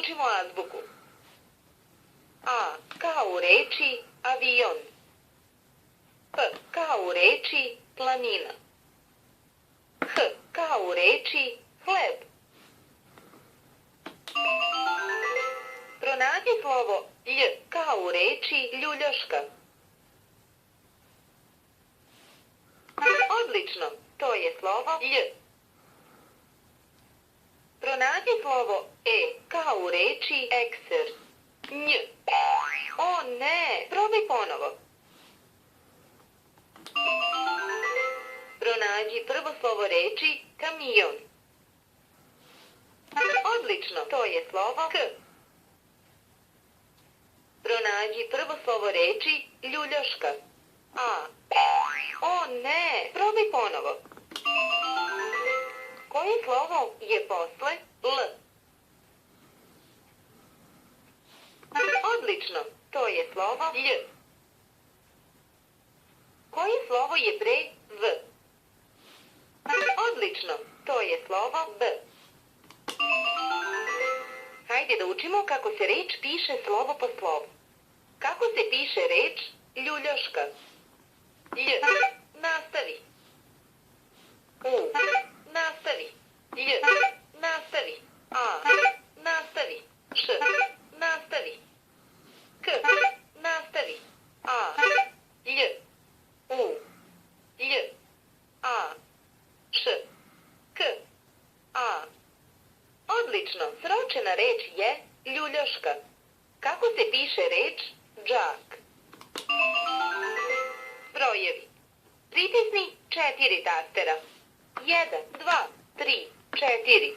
učimo azbuku. A kao u reči avion. P kao u reči planina. H kao u reči hleb. Pronađi slovo lj kao u reči ljuljaška. Odlično, to je slovo lj. Pronađi slovo e kao u reči ekser. Nj. O ne, probaj ponovo. Pronađi prvo slovo reči kamion. Odlično, to je slovo k. Pronađi prvo slovo reči ljuljaška. A. O ne, probaj ponovo. Koje slovo je posle l? Odlično, to je slovo lj. Koje slovo je pre v? Odlično, to je slovo b. Hajde da učimo kako se reč piše slovo po slovu. Kako se piše reč ljuljaška? Lj. Nastavi. U. Nastavi. Lj. Nastavi. A. Nastavi. Š. Nastavi. K. Nastavi. A. Lj. U. Lj. A. Š. K. A. Odlično, sročena reč je ljuljaška. Kako se piše reč džak? Brojevi. Pritisni 4 tastera. 1, 2, 3, 4.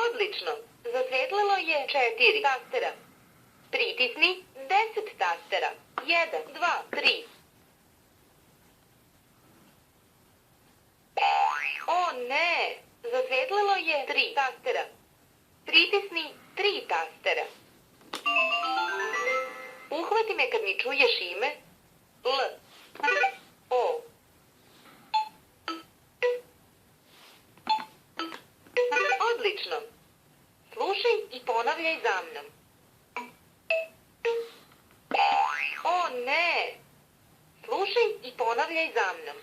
Odlično, zasvetlilo je 4 tastera. Pritisni 10 tastera. 1, 2, 3. O ne, zasvetlilo je 3 tastera. Pritisni 3 tastera. Uhvati me kad mi čuješ ime L. O. Odlično. Slušaj i ponavljaj za mnom. O ne. Slušaj i ponavljaj za mnom.